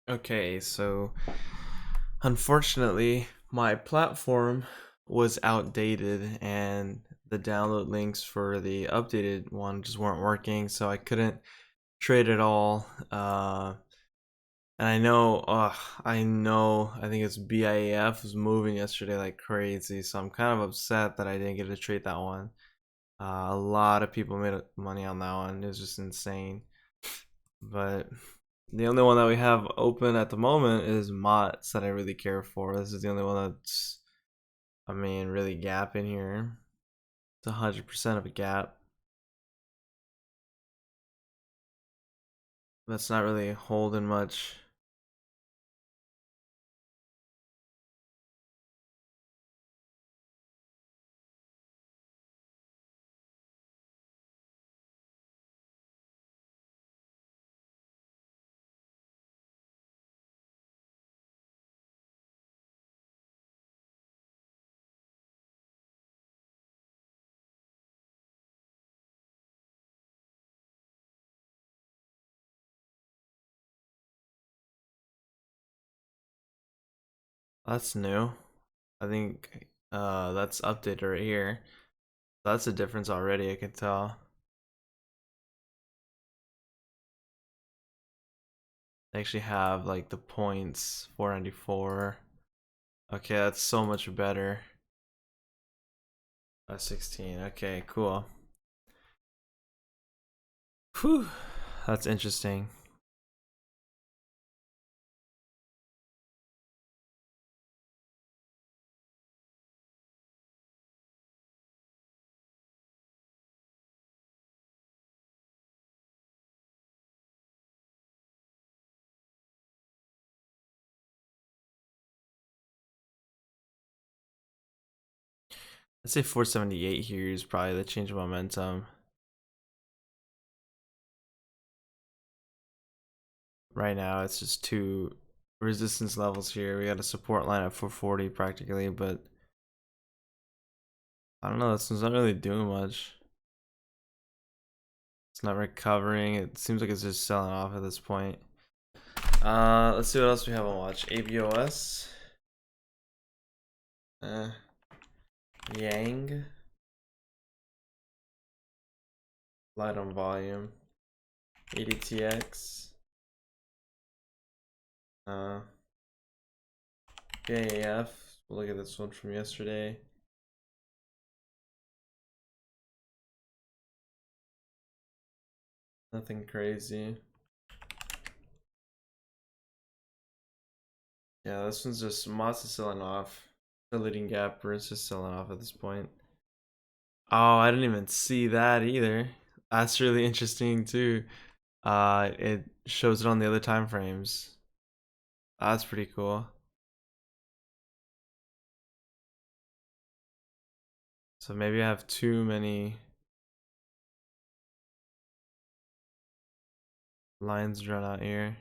Okay, so unfortunately, my platform was outdated and the download links for the updated one just weren't working, so I couldn't trade at all. And I think it's BIAF was moving yesterday like crazy, so I'm kind of upset that I didn't get to trade that one. A lot of people made money on that one. It was just insane. But the only one that we have open at the moment is MOTS that I really care for. This is the only one that's, really gap in here. It's 100% of a gap. That's not really holding much. That's new. I think that's updated right here. That's a difference already, I can tell. They actually have like the points 494. Okay, that's so much better. 16. Okay, cool. Whew. That's interesting. I'd say 478 here is probably the change of momentum. Right now, it's just two resistance levels here. We got a support line at 440 practically, but I don't know. This one's not really doing much. It's not recovering. It seems like it's just selling off at this point. Let's see what else we have on watch. ABOS. Yang. Light on volume. ADTX. Uh, BAF. We'll look at this one from yesterday. Nothing crazy. Yeah, this one's just MOTS is selling off. The leading gapper is just selling off at this point. Oh, I didn't even see that either. That's really interesting too. It shows it on the other time frames. That's pretty cool. So maybe I have too many lines drawn out here.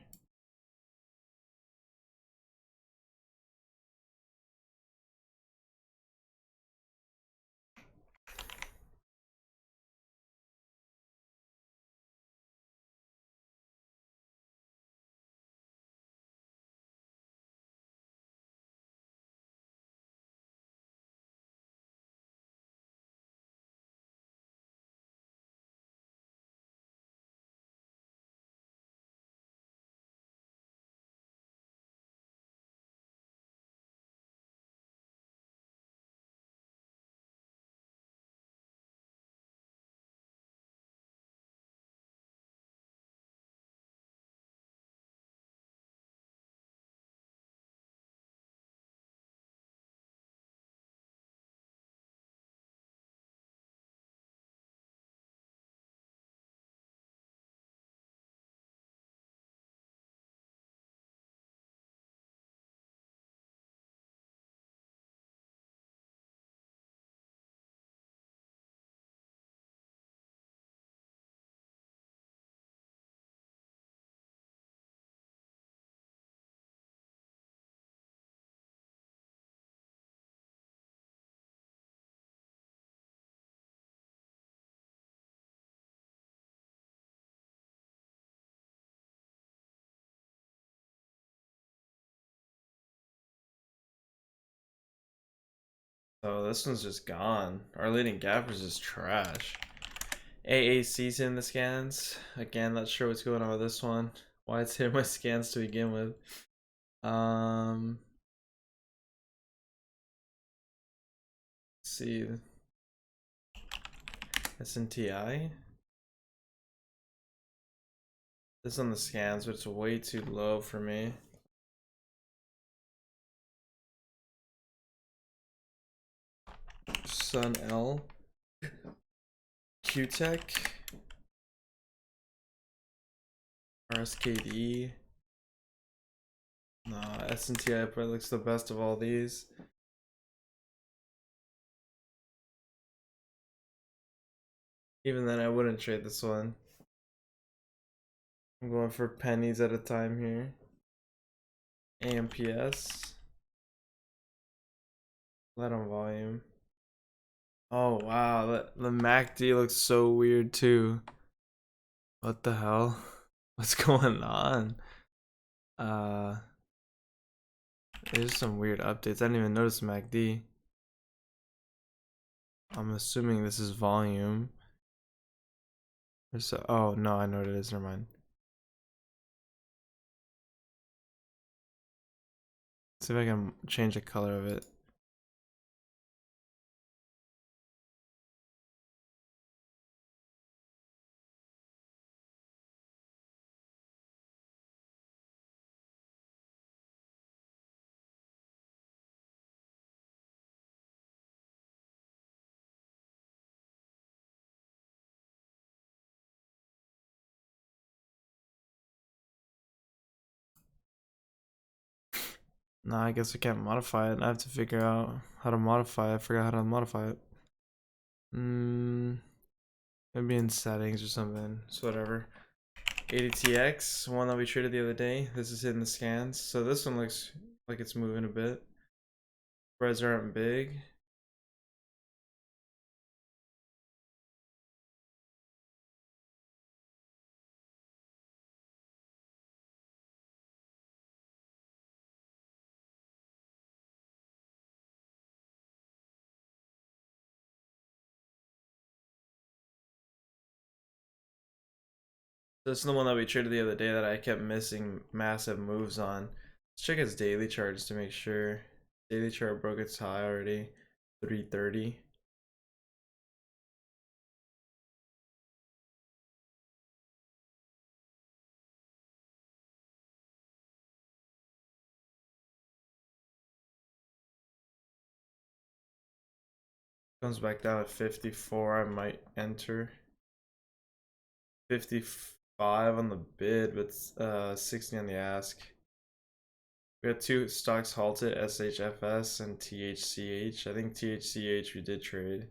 So this one's just gone. Our leading gappers is trash. AAC's in the scans. Again, not sure what's going on with this one. Why it's hitting my scans to begin with. Let's see. SNTI. This on the scans, but it's way too low for me. Sun L. QTech. RSKD. Nah, SNTI probably looks the best of all these. Even then, I wouldn't trade this one. I'm going for pennies at a time here. AMPS. Let on volume. Oh wow, the MACD looks so weird too. What the hell? What's going on? There's some weird updates. I didn't even notice MACD. I'm assuming this is volume. Oh no, I know what it is. Never mind. See if I can change the color of it. Nah, I guess I can't modify it. I have to figure out how to modify it. I forgot how to modify it. Maybe in settings or something. So whatever. ADTX, one that we traded the other day. This is in the scans. So this one looks like it's moving a bit. Spreads aren't big. This is the one that we traded the other day that I kept missing massive moves on. Let's check its daily charts to make sure. Daily chart broke its high already. 330. Comes back down at 54. I might enter. 55 on the bid, but 60 on the ask. We got two stocks halted, SHFS and THCH. I think THCH we did trade.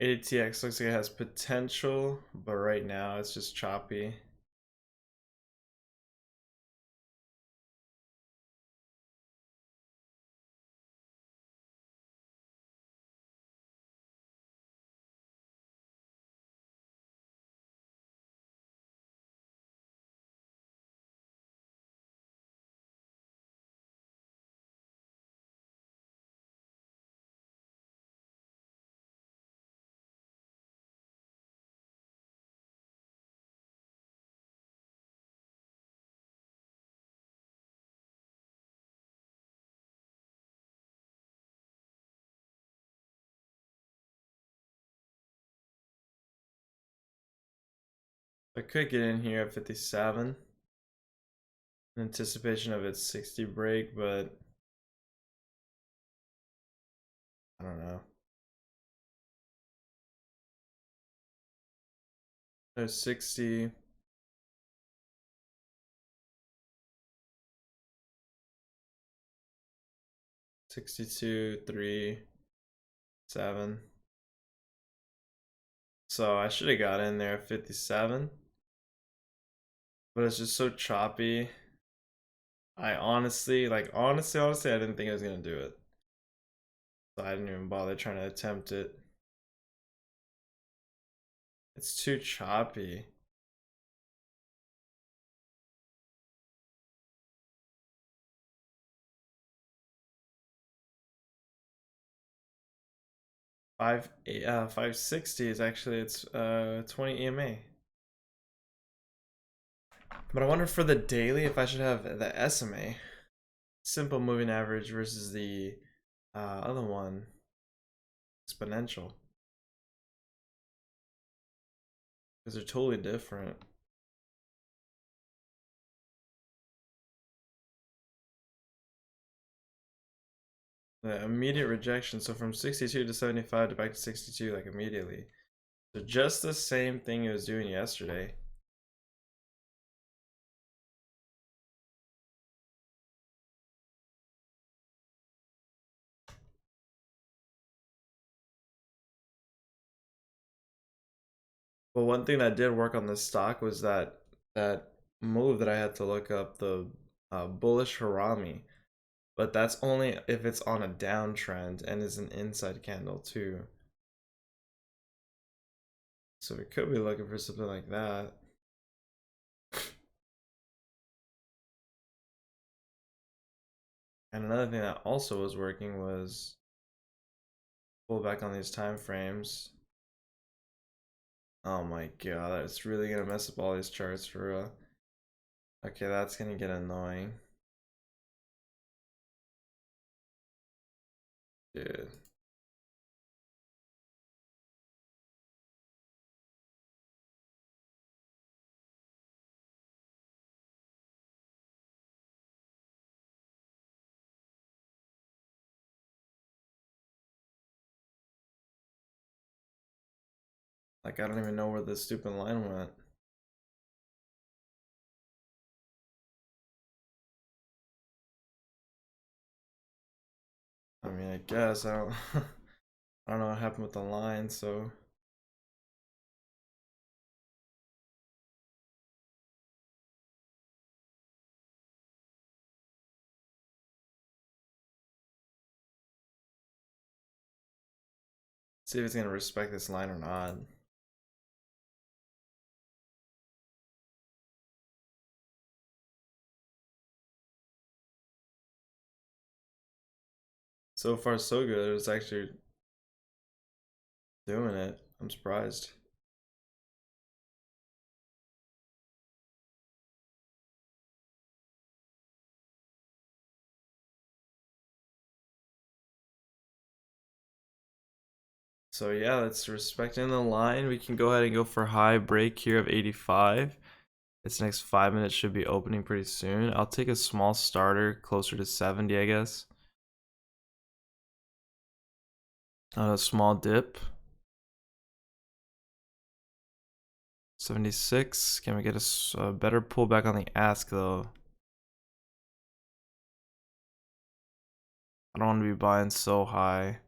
ADTX looks like it has potential, but right now it's just choppy. I could get in here at 57 in anticipation of its 60 break, but I don't know. There's 60. 62, 3, 7. So I should have got in there at 57. But it's just so choppy. I honestly, honestly, I didn't think I was gonna do it. So I didn't even bother trying to attempt it. It's too choppy. Five 560 is actually it's 20 EMA. But I wonder for the daily if I should have the SMA, simple moving average versus the other one, exponential, because they're totally different. The immediate rejection, so from 62 to 75 to back to 62, like immediately. So just the same thing it was doing yesterday. But one thing that did work on this stock was that move that I had to look up, the bullish harami. But that's only if it's on a downtrend and is an inside candle too. So we could be looking for something like that. And another thing that also was working was pull back on these time frames. Oh my god, it's really gonna mess up all these charts for real. Okay, that's gonna get annoying. Dude. Like, I don't even know where this stupid line went. I mean, I guess I don't I don't know what happened with the line, so see if it's gonna respect this line or not. So far so good. It's actually doing it. I'm surprised. So yeah, it's respecting the line. We can go ahead and go for high break here of 85. This next 5 minutes should be opening pretty soon. I'll take a small starter closer to 70, I guess. On a small dip. 76. Can we get a better pullback on the ask though? I don't want to be buying so high.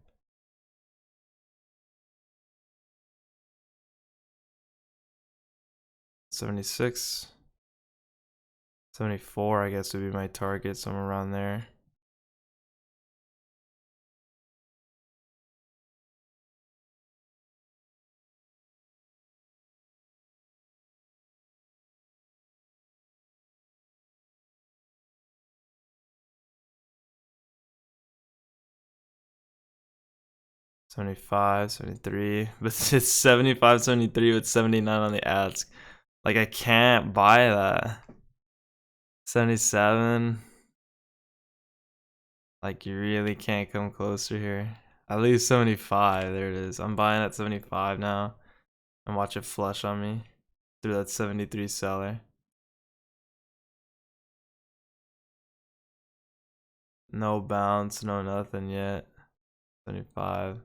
76. 74, I guess, would be my target, somewhere around there. $75, $73, but it's $75, $73 with $79 on the ask. Like, I can't buy that. $77. Like, you really can't come closer here. At least 75. There it is. I'm buying at 75 now. And watch it flush on me through that 73 seller. No bounce, no nothing yet. 75.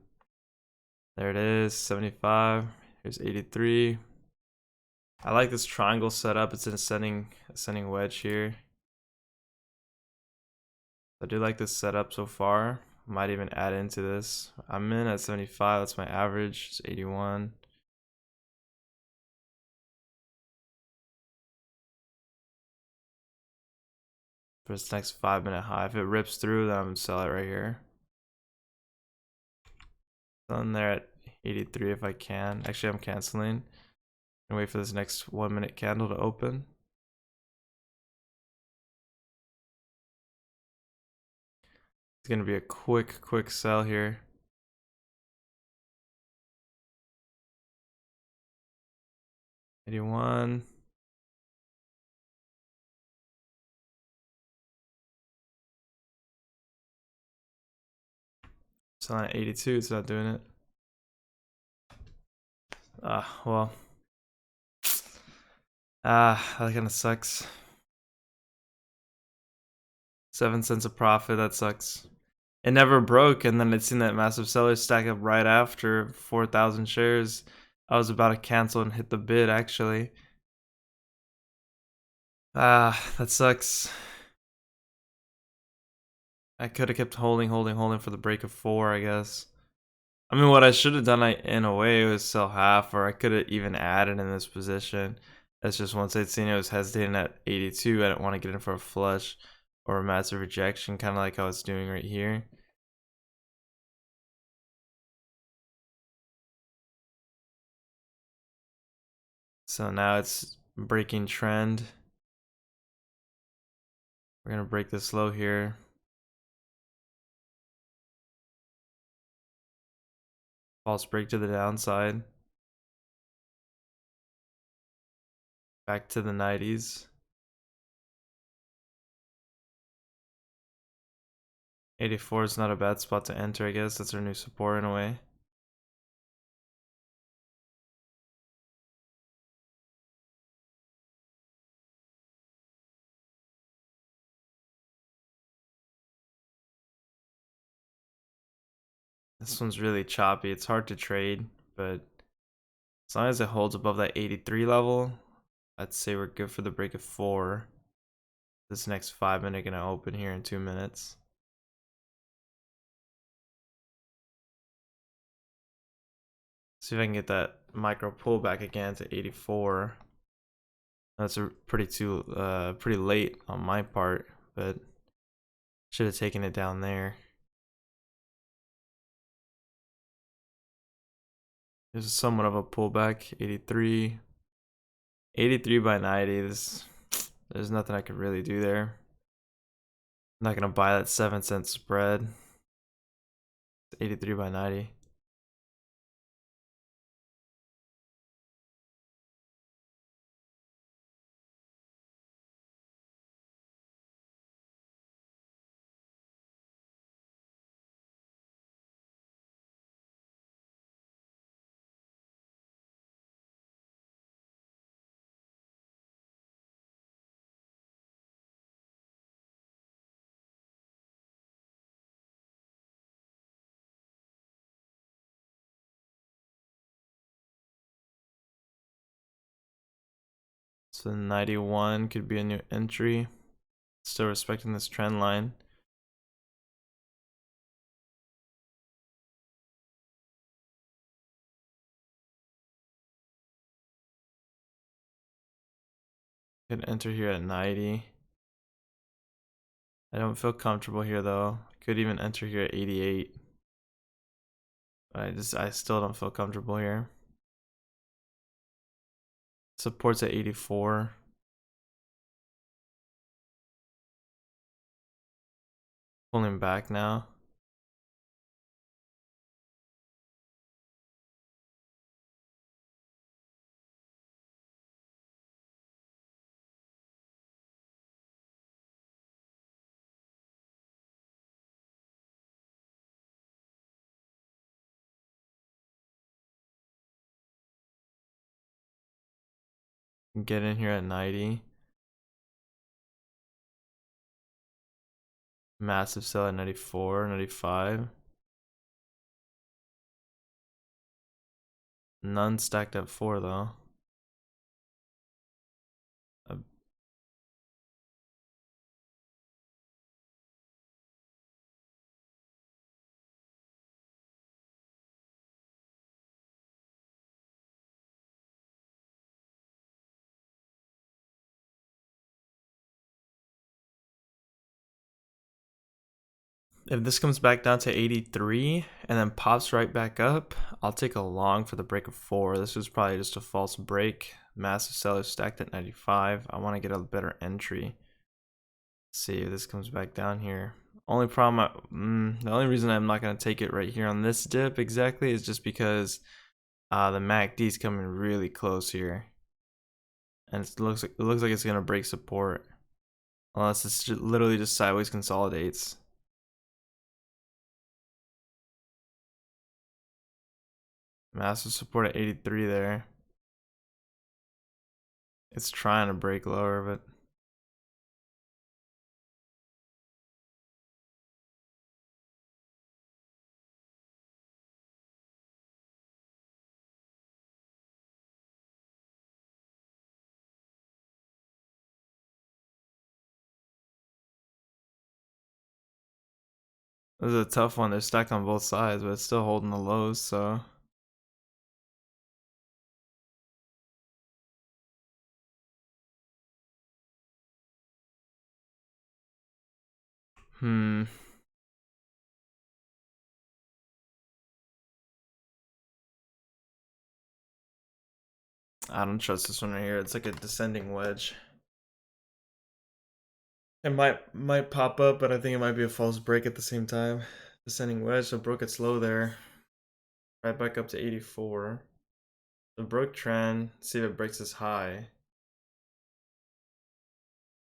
There it is. 75. Here's 83. I like this triangle setup. It's an ascending wedge here. I do like this setup so far. Might even add into this. I'm in at 75. That's my average. It's 81. for this next 5-minute high. If it rips through, then I'm gonna sell it right here. Done there at 83 if I can. Actually, I'm canceling and wait for this next 1-minute candle to open. It's gonna be a quick sell here. 81. Selling at 82. It's not doing it. Well. That kind of sucks. 7 cents of profit. That sucks. It never broke, and then it's seen that massive seller stack up right after 4,000 shares. I was about to cancel and hit the bid, actually. That sucks. I could have kept holding for the break of 4, I guess. I mean, what I should have done in a way was sell half, or I could have even added in this position. That's just once I'd seen it was hesitating at 82, I didn't want to get in for a flush or a massive rejection, kind of like how it's doing right here. So now it's breaking trend. We're gonna break this low here. False break to the downside. Back to the 90s. 84 is not a bad spot to enter, I guess. That's our new support in a way. This one's really choppy. It's hard to trade, but as long as it holds above that 83 level, I'd say we're good for the break of 4. This next 5-minute gonna open here in 2 minutes. See if I can get that micro pullback again to 84. That's a pretty late on my part, but should have taken it down there. There's somewhat of a pullback, 83. 83 by 90. There's nothing I could really do there. I'm not gonna buy that 7-cent spread. 83 by 90. So 91 could be a new entry. Still respecting this trend line. Could enter here at 90. I don't feel comfortable here though. Could even enter here at 88. But I still don't feel comfortable here. Supports at 84. Pulling back now. Get in here at 90. Massive sell at 94, 95. None stacked at 4 though. If this comes back down to 83 and then pops right back up, I'll take a long for the break of 4. This is probably just a false break. Massive seller stacked at 95. I want to get a better entry. Let's see if this comes back down here. Only problem, the only reason I'm not going to take it right here on this dip exactly is just because the MACD is coming really close here. And it looks like it's going to break support. Unless it's literally just sideways consolidates. Massive support at 83 there. It's trying to break lower, but this is a tough one. They're stacked on both sides, but it's still holding the lows, so. I don't trust this one right here. It's like a descending wedge. It might pop up, but I think it might be a false break at the same time. Descending wedge, so broke its low there. Right back up to 84. The broke trend, see if it breaks this high.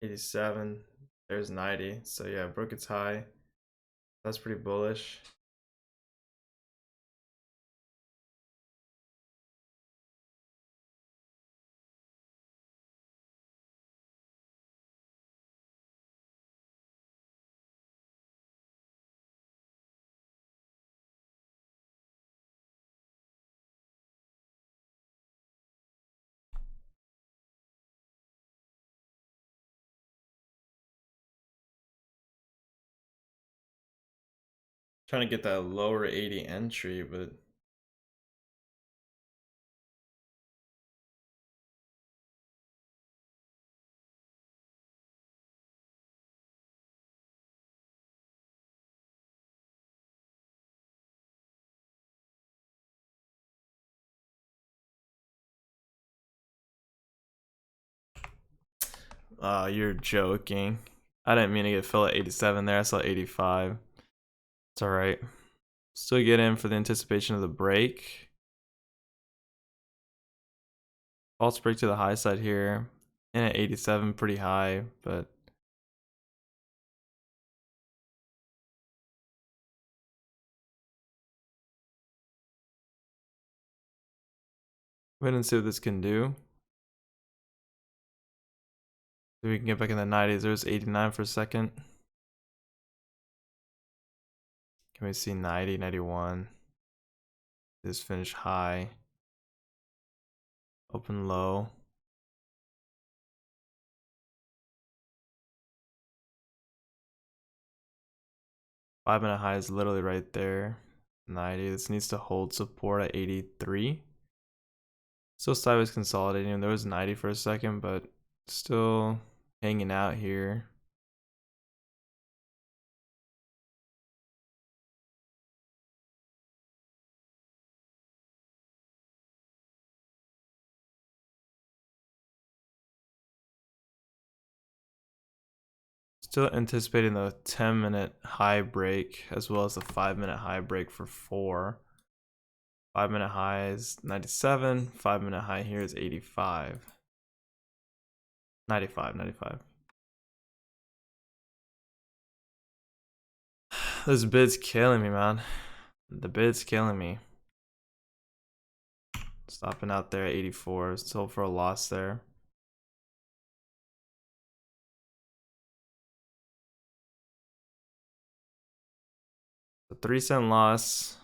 87. There's 90. So yeah, broke its high. That's pretty bullish. Trying to get that lower 80 entry, but you're joking. I didn't mean to get filled at 87 there. I saw 85. It's all right. Still get in for the anticipation of the break. False break to the high side here. In at 87, pretty high, but wait and see what this can do. So we can get back in the 90s. There's 89 for a second. Can we see 90, 91? This finish high. Open low. Five-minute high is literally right there. 90. This needs to hold support at 83. Still sideways consolidating. There was 90 for a second, but still hanging out here. Still anticipating the 10-minute high break as well as the 5-minute high break for 4. 5-minute high is 97. 5-minute high here is 85. 95, 95. This bid's killing me, man. The bid's killing me. Stopping out there at 84. Still for a loss there. A 3-cent loss.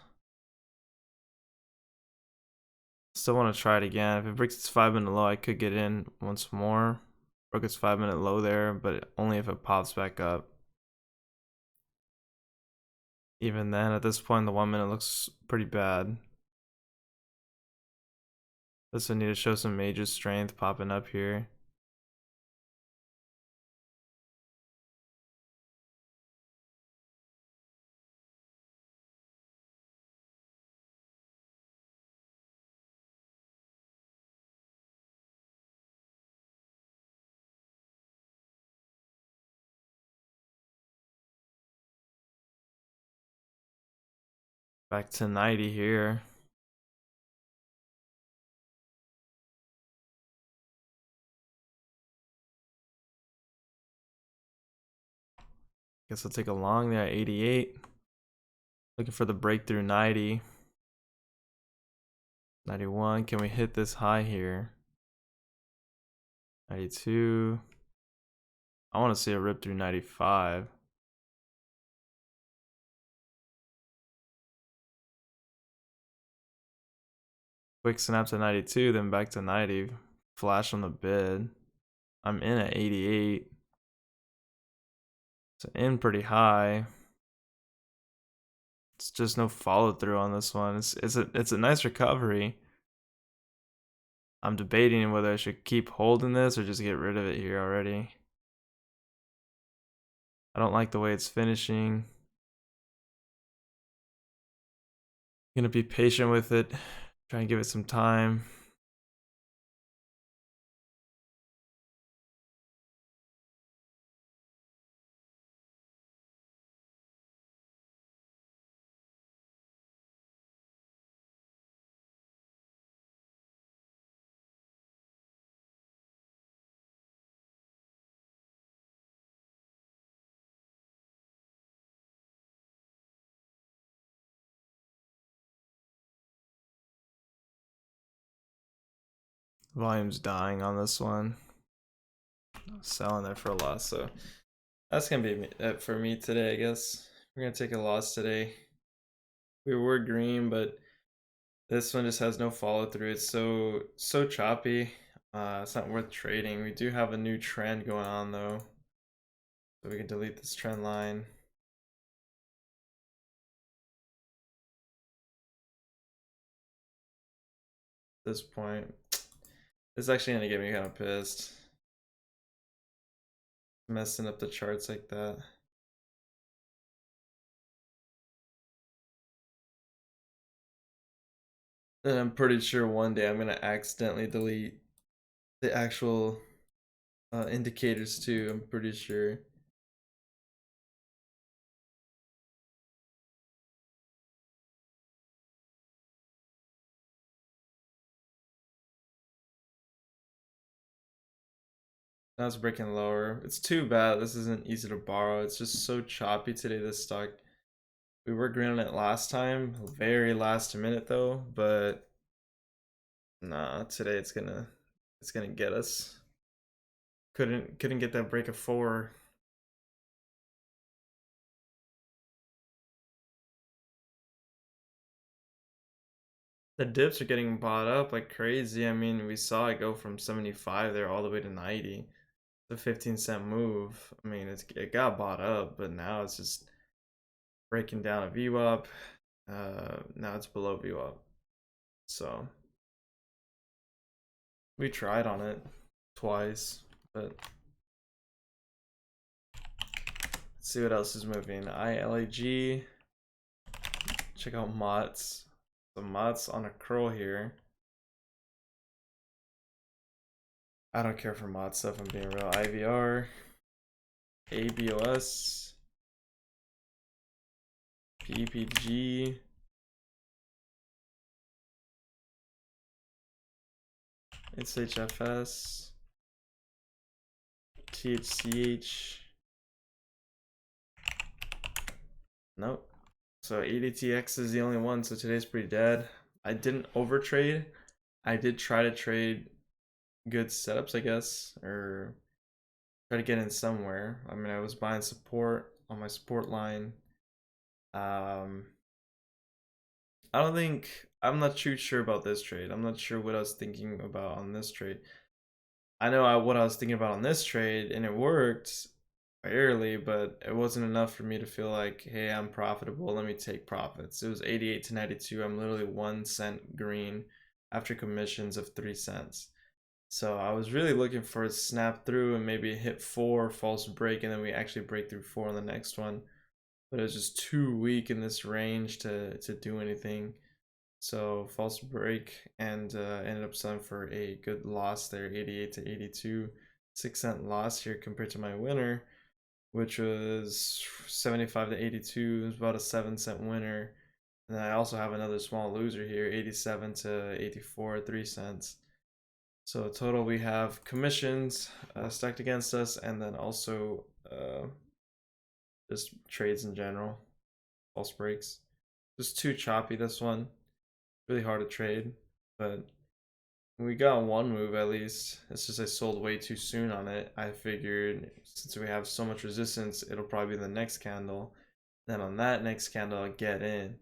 Still want to try it again. If it breaks its 5-minute low, I could get in once more. Broke its 5-minute low there, but only if it pops back up. Even then, at this point, the 1-minute looks pretty bad. This would need to show some major strength popping up here. Back to 90 here. Guess I'll take a long there at 88. Looking for the breakthrough 90. 91. Can we hit this high here? 92. I want to see a rip through 95. Quick snap to 92, then back to 90. Flash on the bid. I'm in at 88. So in pretty high. It's just no follow through on this one. It's a nice recovery. I'm debating whether I should keep holding this or just get rid of it here already. I don't like the way it's finishing. Gonna be patient with it. Try and give it some time. Volume's dying on this one. Selling there for a loss, so that's gonna be it for me today, I guess. We're gonna take a loss today. We were green, but this one just has no follow through. It's so choppy. It's not worth trading. We do have a new trend going on though, so we can delete this trend line. At this point, it's actually gonna get me kind of pissed. Messing up the charts like that. And I'm pretty sure one day I'm gonna accidentally delete the actual indicators too. I'm pretty sure. Now it's breaking lower. It's too bad this isn't easy to borrow. It's just so choppy today, this stock. We were green on it last time, very last minute though, but nah, today it's gonna get us. Couldn't get that break of 4. The dips are getting bought up like crazy. I mean, we saw it go from 75 there all the way to 90. The 15-cent move. I mean, it got bought up, but now it's just breaking down a VWAP. Now it's below VWAP. So we tried on it twice, but let's see what else is moving. ILAG. Check out MOTS. The MOTS on a curl here. I don't care for MOTS stuff, I'm being real. IVR. ABOS. PPG. It's HFS. THCH. Nope. So ADTX is the only one, so today's pretty dead. I didn't overtrade. I did try to trade good setups, I guess, or try to get in somewhere. I mean, I was buying support on my support line. I'm not too sure about this trade. I'm not sure what I was thinking about on this trade. I know what I was thinking about on this trade, and it worked barely, but it wasn't enough for me to feel like, hey, I'm profitable. Let me take profits. It was 88 to 92. I'm literally 1 cent green after commissions of 3 cents. So I was really looking for a snap through and maybe hit 4 false break, and then we actually break through 4 on the next one. But it was just too weak in this range to do anything. So false break, and ended up selling for a good loss there, 88 to 82. 6-cent loss here compared to my winner, which was 75 to 82. It was about a 7-cent winner. And then I also have another small loser here, 87 to 84, 3 cents. So total we have commissions stacked against us, and then also just trades in general, false breaks. Just too choppy this one. Really hard to trade, but we got one move at least. It's just I sold way too soon on it. I figured since we have so much resistance, it'll probably be the next candle. Then on that next candle, I'll get in.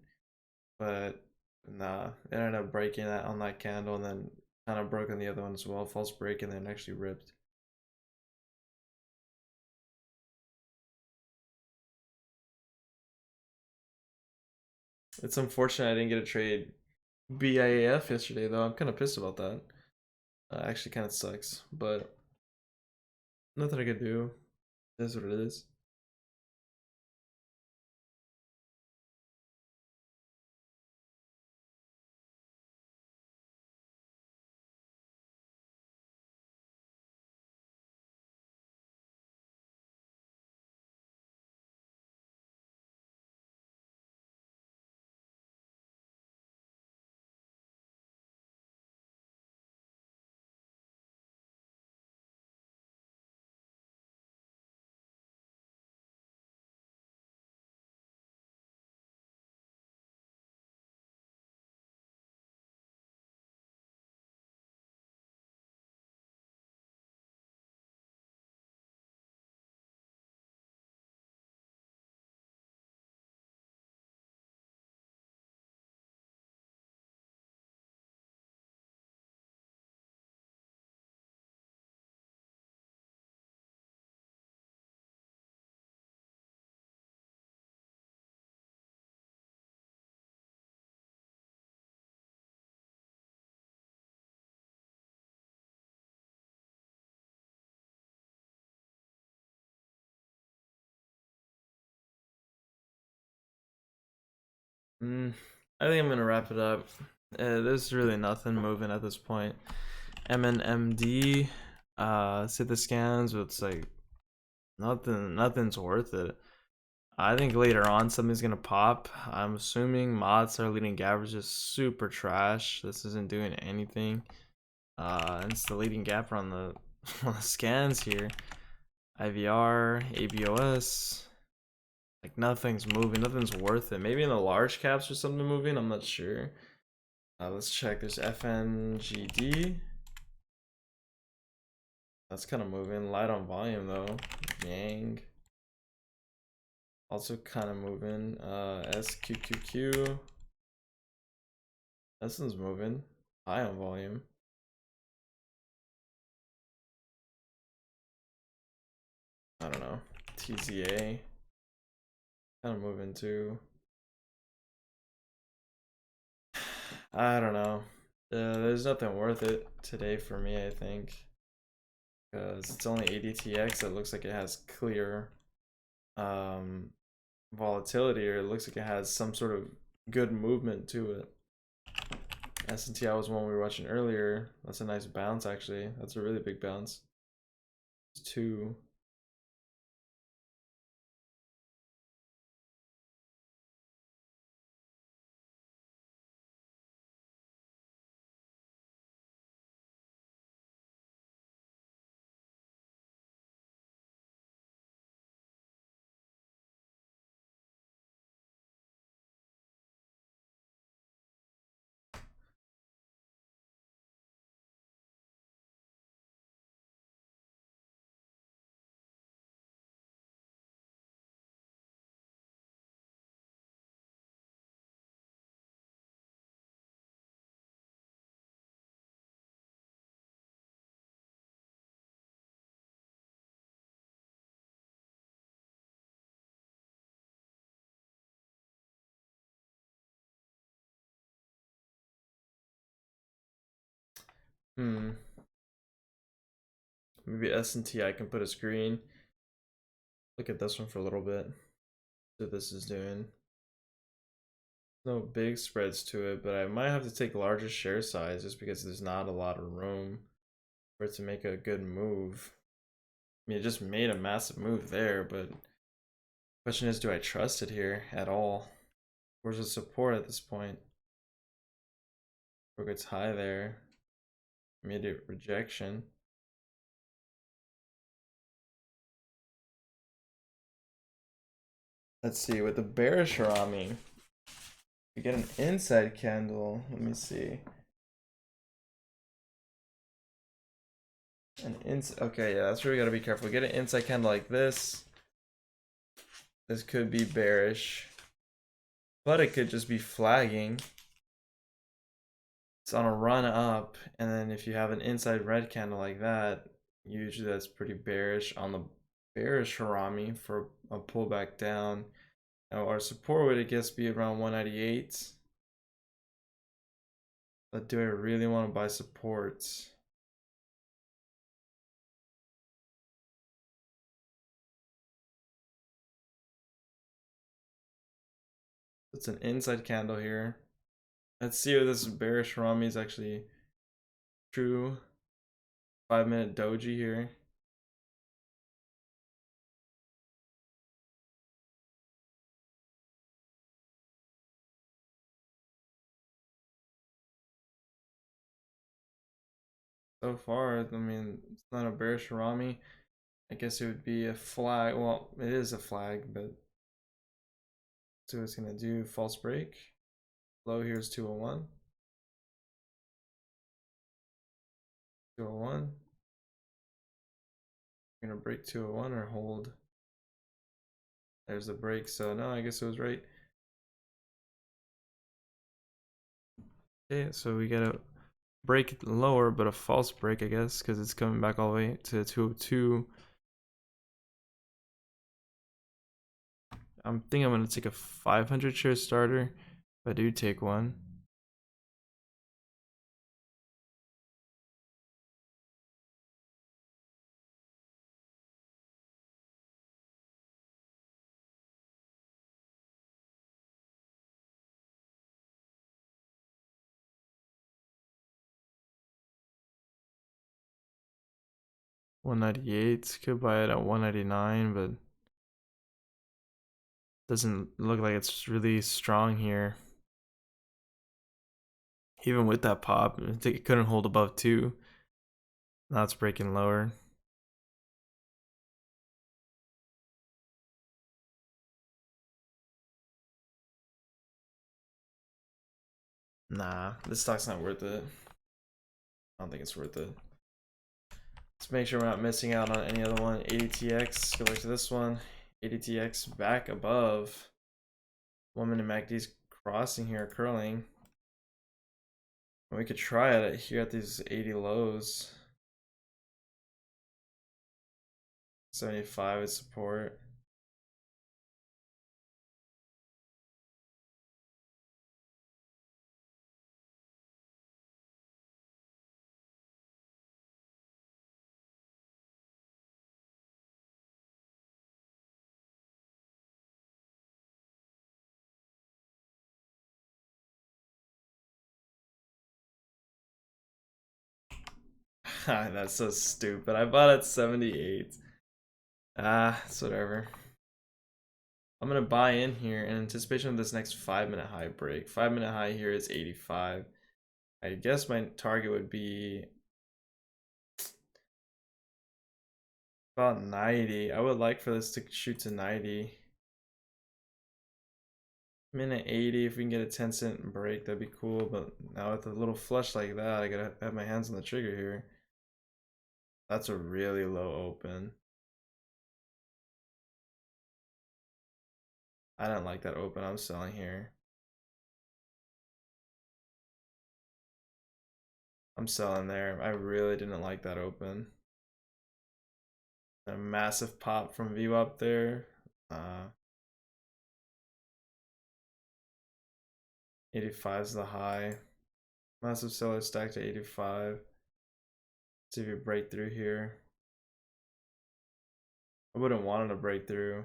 But nah, it ended up breaking that on that candle, and then kind of broke on the other one as well. False break, and then actually ripped. It's unfortunate I didn't get a trade BIAF yesterday, though. I'm kind of pissed about that. Actually, kind of sucks, but nothing I could do. It is what it is. Mm, I think I'm gonna wrap it up. There's really nothing moving at this point. MNMD, see the scans, but it's like nothing's worth it. I think later on something's gonna pop. I'm assuming mods are leading average is super trash. This isn't doing anything. And it's the leading gap on the on the scans here. IVR, ABOS. Like nothing's moving, nothing's worth it. Maybe in the large caps or something moving, I'm not sure. Let's check. There's FNGD. That's kind of moving. Light on volume though. Yang. Also kind of moving. SQQQ. This one's moving. High on volume. I don't know. TZA. Kind of moving too. I don't know. There's nothing worth it today for me, I think. Because it's only ADTX that looks like it has clear um, volatility, or it looks like it has some sort of good movement to it. SNTI was one we were watching earlier. That's a nice bounce, actually. That's a really big bounce. It's two. Hmm. Maybe SNTI can put a screen. Look at this one for a little bit. See what this is doing. No big spreads to it, but I might have to take larger share size just because there's not a lot of room for it to make a good move. I mean, it just made a massive move there, but the question is, do I trust it here at all? Where's the support at this point? Broke its high there. Immediate rejection. Let's see, with the bearish Rami, we get an inside candle. Let me see. Okay, yeah, that's where we gotta be careful. We get an inside candle like this. This could be bearish, but it could just be flagging. It's on a run up, and then if you have an inside red candle like that, usually that's pretty bearish on the bearish Harami for a pullback down. Now our support would, I guess, be around 198. But do I really want to buy supports? It's an inside candle here. Let's see if this bearish Harami is actually true. 5-minute doji here. So far, I mean, it's not a bearish Harami. I guess it would be a flag. Well, it is a flag, but see what it's gonna do. False break. Low here is 201. 201. You're gonna break 201 or hold. There's the break. So no, I guess it was right. Okay, so we got a break lower, but a false break, I guess, because it's coming back all the way to 202. I'm thinking I'm gonna take a 500 share starter if I do take one. $198, could buy it at 199, but doesn't look like it's really strong here. Even with that pop, it couldn't hold above 2. Now it's breaking lower. Nah, this stock's not worth it. I don't think it's worth it. Let's make sure we're not missing out on any other one. ADTX, go back to this one. ADTX back above. 1 minute MACD's crossing here, curling. And we could try it here at these 80 lows. 75 is support. That's so stupid. I bought at 78. It's whatever. I'm gonna buy in here in anticipation of this next 5-minute high break. 5-minute high here is 85. I guess my target would be about 90. I would like for this to shoot to 90. Minute 80, if we can get a 10-cent break, that'd be cool. But now with a little flush like that, I gotta have my hands on the trigger here. That's a really low open. I didn't like that open. I'm selling here. I'm selling there. I really didn't like that open. A massive pop from view up there. 85 is the high. Massive seller stack to 85. See if you break through here. I wouldn't want it to break through.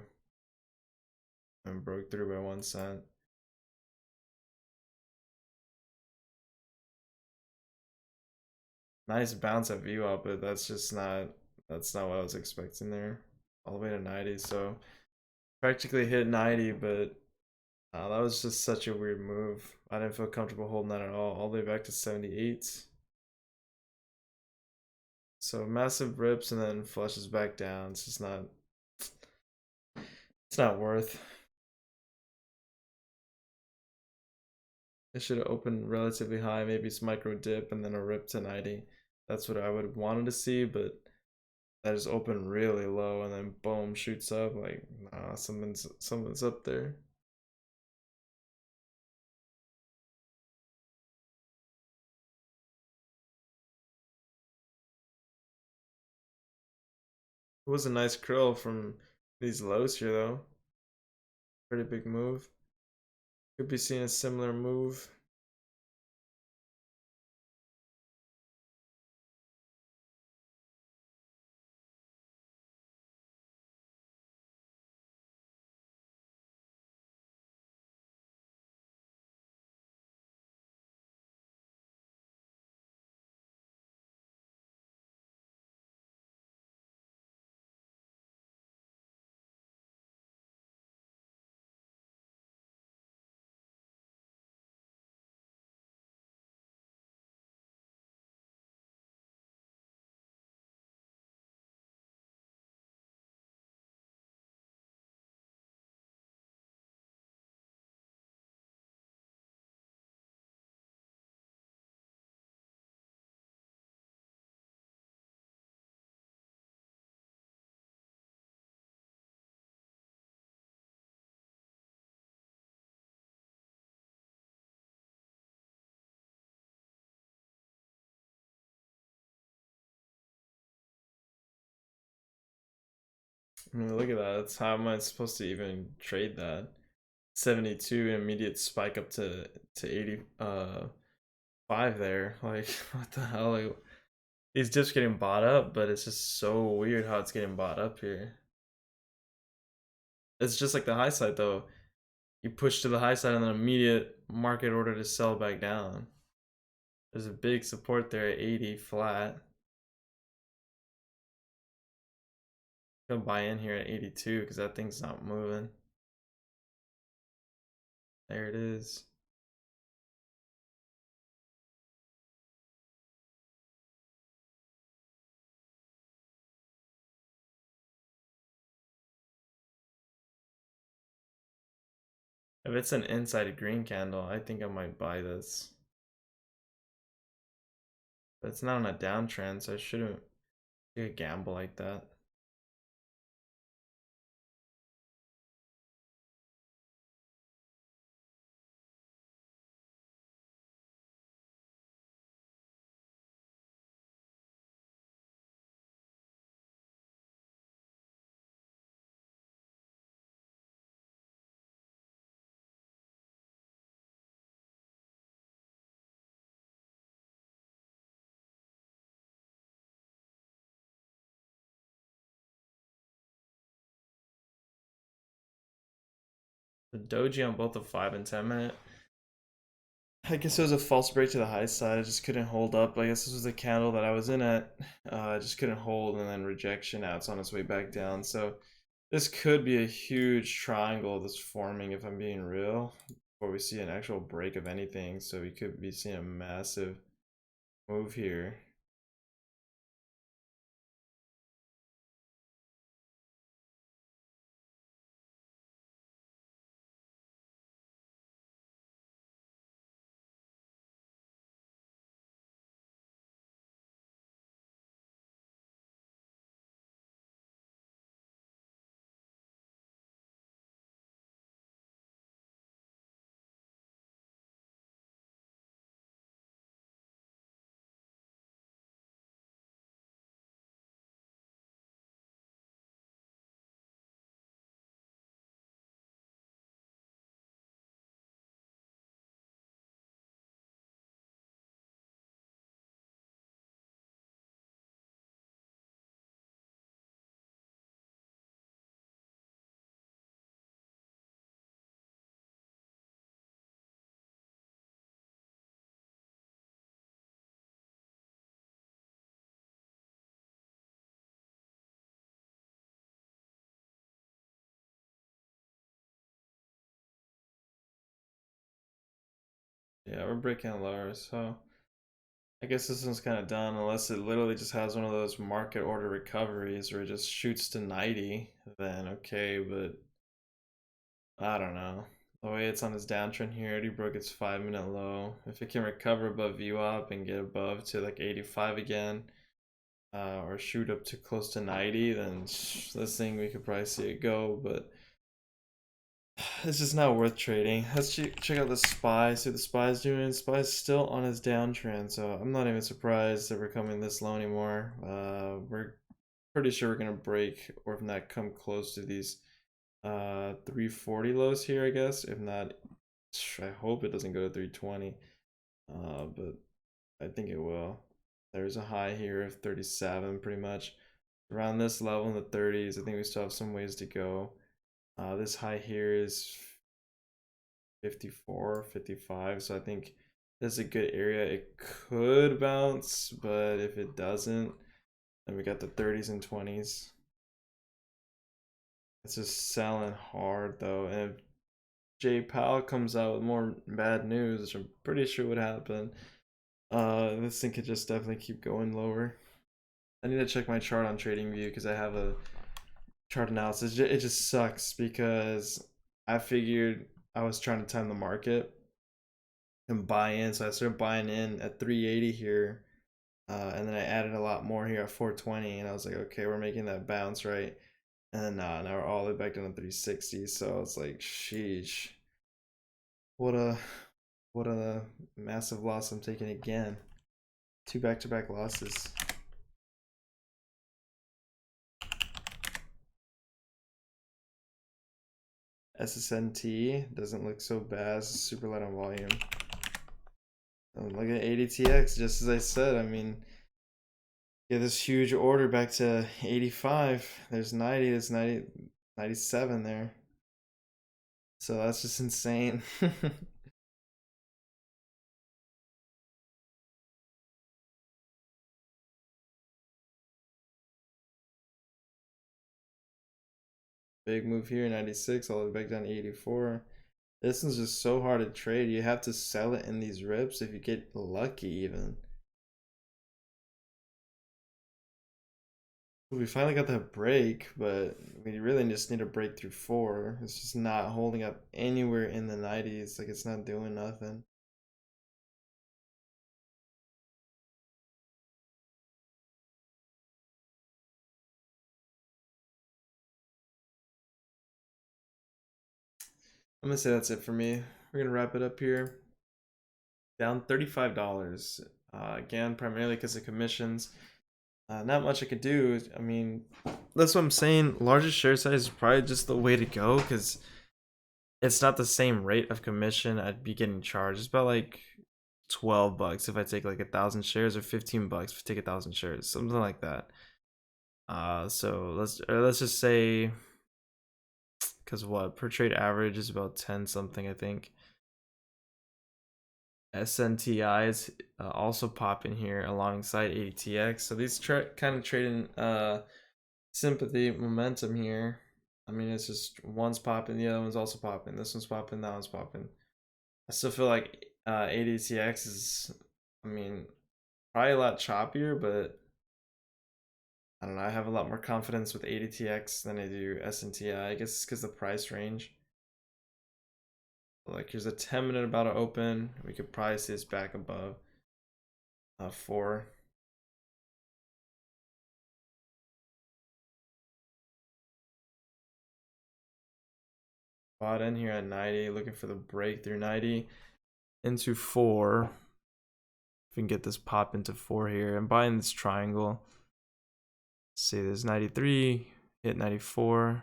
And broke through by 1 cent. Nice bounce at view up, but that's not what I was expecting there. All the way to 90, so practically hit 90, but That was just such a weird move. I didn't feel comfortable holding that at all the way back to 78. So massive rips and then flushes back down. It's just not, it's not worth. It should have opened relatively high, maybe it's micro dip and then a rip to 90. That's what I would have wanted to see, but that just opened really low and then boom, shoots up. Like, nah, something's up there. It was a nice curl from these lows here though. Pretty big move. Could be seeing a similar move. I mean, look at that. That's how am I supposed to even trade that? 72 immediate spike up to 85 there. Like what the hell? Like, he's just getting bought up, but it's just so weird how it's getting bought up here. It's just like the high side though. You push to the high side and then immediate market order to sell back down. There's a big support there at 80 flat. Go buy in here at 82 because that thing's not moving. There it is. If it's an inside green candle, I think I might buy this. But it's not on a downtrend, so I shouldn't take a gamble like that. The doji on both the 5 and 10 minute. I guess it was a false break to the high side. I just couldn't hold up. I guess this was the candle that I was in at. I just couldn't hold, and then rejection. Now it's on its way back down. So this could be a huge triangle that's forming, if I'm being real, before we see an actual break of anything. So we could be seeing a massive move here. Yeah, we're breaking lower, so I guess this one's kind of done unless it literally just has one of those market order recoveries where it just shoots to 90, then okay, but I don't know. The way it's on this downtrend here, it already broke its 5-minute low. If it can recover above VWAP and get above to like 85 again, or shoot up to close to 90, then this thing we could probably see it go, but it's just not worth trading. Let's check out the SPY, see what the SPY's doing. SPY's still on his downtrend, so I'm not even surprised that we're coming this low anymore. We're pretty sure we're gonna break, or if not, come close to these 340 lows here, I guess. If not, I hope it doesn't go to 320, but I think it will. There's a high here of 37, pretty much. Around this level in the 30s, I think we still have some ways to go. This high here is 54, 55, so I think this is a good area. It could bounce, but if it doesn't, then we got the 30s and 20s. It's just selling hard though, and if Jay Powell comes out with more bad news, which I'm pretty sure would happen, this thing could just definitely keep going lower. I need to check my chart on TradingView because I have a chart analysis. It just sucks because I figured I was trying to time the market and buy in, so I started buying in at 380 here, and then I added a lot more here at 420, and I was like, okay, we're making that bounce, right? And then now we're all the way back down to 360, so it's like, sheesh, what a massive loss I'm taking again. 2 back-to-back losses. SSNT doesn't look so bad. It's super light on volume. Look at ADTX, just as I said. I mean, get this huge order back to 85. There's 90. There's 90, 97 there. So that's just insane. Big move here, 96, all the way back down to 84. This one's just so hard to trade. You have to sell it in these rips if you get lucky even. We finally got that break, but we really just need a break through 4. It's just not holding up anywhere in the 90s. Like, it's not doing nothing. I'm gonna say that's it for me. We're gonna wrap it up here. Down $35. Again, primarily because of commissions. Not much I could do. I mean, that's what I'm saying. Largest share size is probably just the way to go because it's not the same rate of commission I'd be getting charged. It's about like $12 if I take like 1,000 shares, or $15 if I take 1,000 shares, something like that. So let's just say, because what per trade average is about 10 something, I think. SNTI is also popping here alongside ADTX. So these kind of trading sympathy momentum here. I mean, it's just one's popping, the other one's also popping. This one's popping, that one's popping. I still feel like ADTX is, I mean, probably a lot choppier, but I don't know. I have a lot more confidence with ADTX than I do SNTI. I guess it's because the price range. Like, here's a 10-minute about to open. We could probably see this back above 4. Bought in here at 90, looking for the breakthrough 90 into 4. If we can get this pop into 4 here, I'm buying this triangle. See, there's 93, hit 94.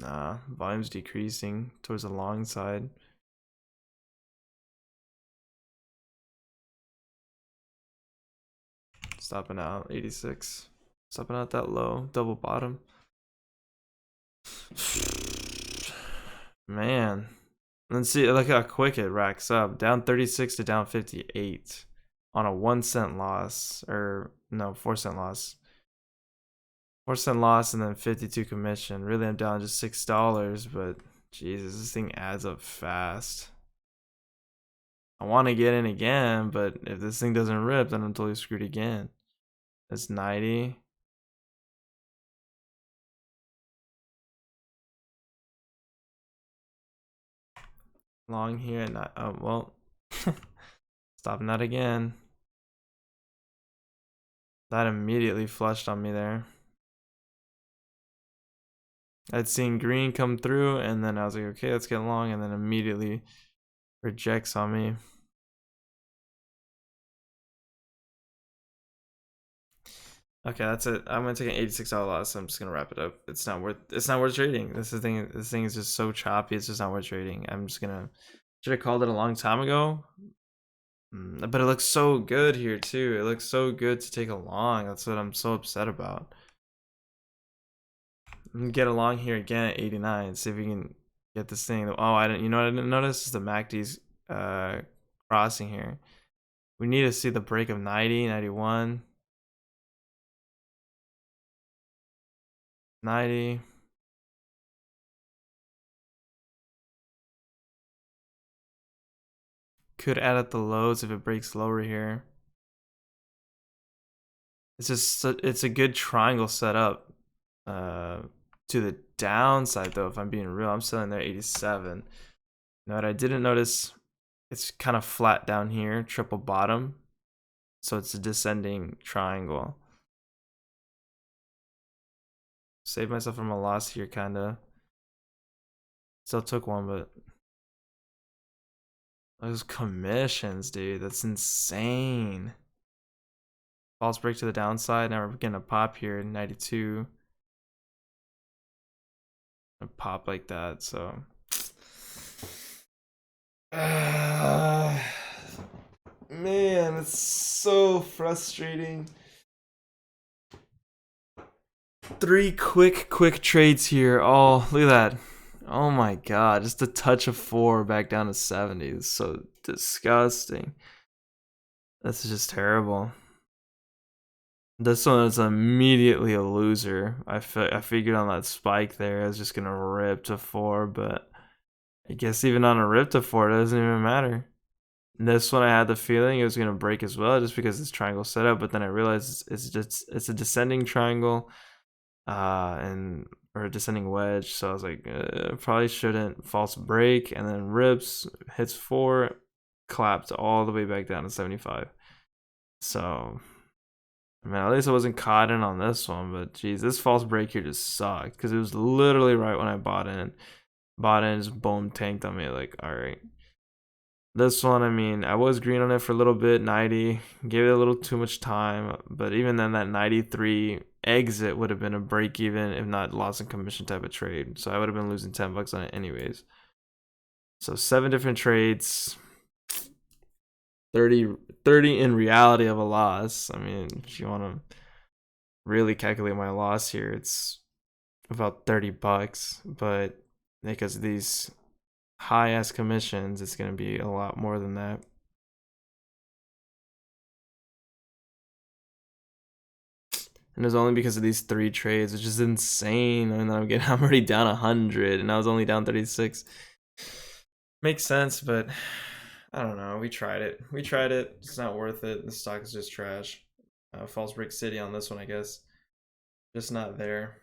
Nah, volume's decreasing towards the long side. Stopping out 86. Stopping out that low, double bottom. Man. Let's see, look how quick it racks up. Down 36 to down 58. on a 1 cent loss, or no, 4 cent loss. 4 cent loss and then 52 commission. Really, I'm down just $6, but Jesus, this thing adds up fast. I want to get in again, but if this thing doesn't rip, then I'm totally screwed again. That's 90. Long here, not well. Stop that again. That immediately flushed on me there. I'd seen green come through, and then I was like, okay, let's get long, and then immediately rejects on me. Okay, that's it. I'm gonna take an $86 loss. I'm just gonna wrap it up. It's not worth trading. This is the thing. This thing is just so choppy. It's just not worth trading. I'm just gonna. Should have called it a long time ago. But it looks so good here too. It looks so good to take a long. That's what I'm so upset about. Get along here again at 89. See if we can get this thing. Oh, I didn't. You know what I didn't notice is the MACD's crossing here. We need to see the break of 90, 91, 90. Could add at the lows if it breaks lower here. It's just it's a good triangle setup. To the downside though, if I'm being real, I'm selling there 87. Now what I didn't notice, it's kind of flat down here, triple bottom. So it's a descending triangle. Saved myself from a loss here, kinda. Still took one, but those commissions, dude, that's insane. False break to the downside. Now we're getting a pop here, 92. A pop like that, so. Man, it's so frustrating. 3 quick trades here. Oh, look at that. Oh my god, just a touch of 4 back down to 70. It's so disgusting. That's just terrible. This one is immediately a loser. I figured on that spike there, I was just gonna rip to 4, but I guess even on a rip to 4, it doesn't even matter. This one I had the feeling it was gonna break as well, just because this triangle set up. But then I realized it's a descending triangle, or a descending wedge. So I was like, probably shouldn't. False break, and then rips, hits 4, clapped all the way back down to 75. So, I mean, at least I wasn't caught in on this one. But geez, this false break here just sucked because it was literally right when I bought in. Bought in, just boom, tanked on me. Like, all right. This one, I mean, I was green on it for a little bit, 90, gave it a little too much time, but even then, that 93 exit would have been a break even, if not loss in commission type of trade. So I would have been losing $10 on it anyways. So 7 different trades, 30 in reality of a loss. I mean, if you want to really calculate my loss here, it's about $30, but because of these high ass commissions, it's going to be a lot more than that. And it was only because of these 3 trades, which is insane. I mean, I'm already down 100, and I was only down 36. Makes sense, but I don't know. We tried it. It's not worth it. The stock is just trash. False Break City on this one, I guess. Just not there.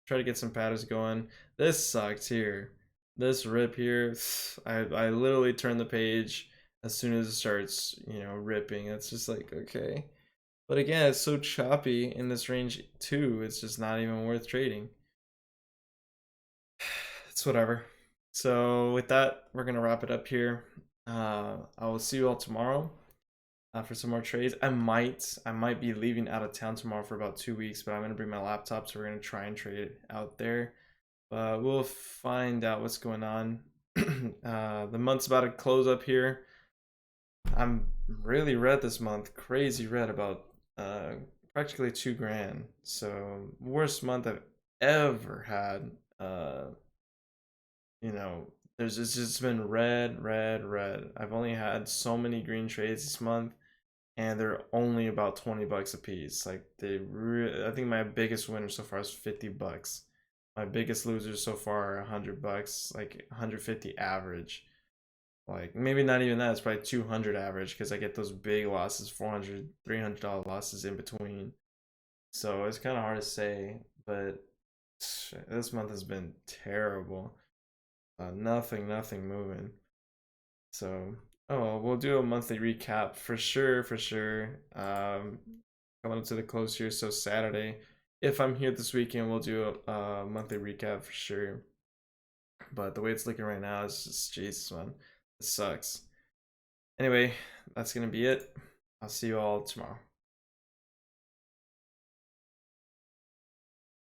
Try to get some patterns going. This sucked here. This rip here, I literally turn the page as soon as it starts, ripping. It's just like, okay. But again, it's so choppy in this range too. It's just not even worth trading. It's whatever. So with that, we're gonna wrap it up here. I will see you all tomorrow for some more trades. I might be leaving out of town tomorrow for about 2 weeks, but I'm gonna bring my laptop, so we're gonna try and trade it out there. We'll find out what's going on. The month's about to close up here. I'm really red this month. Crazy red, about practically $2,000. So worst month I've ever had. There's it's just been red, red, red. I've only had so many green trades this month, and they're only about 20 bucks a piece. Like I think my biggest winner so far is 50 bucks. My biggest losers so far are 100 bucks, like 150 average. Like maybe not even that, it's probably 200 average because I get those big losses, 400, $300 losses in between. So it's kind of hard to say, but this month has been terrible. Nothing moving. So, oh, we'll do a monthly recap for sure, for sure. Coming up to the close here, so Saturday, if I'm here this weekend, we'll do a monthly recap for sure. But the way it's looking right now is just Jesus, man, it sucks. Anyway, that's gonna be it. I'll see you all tomorrow.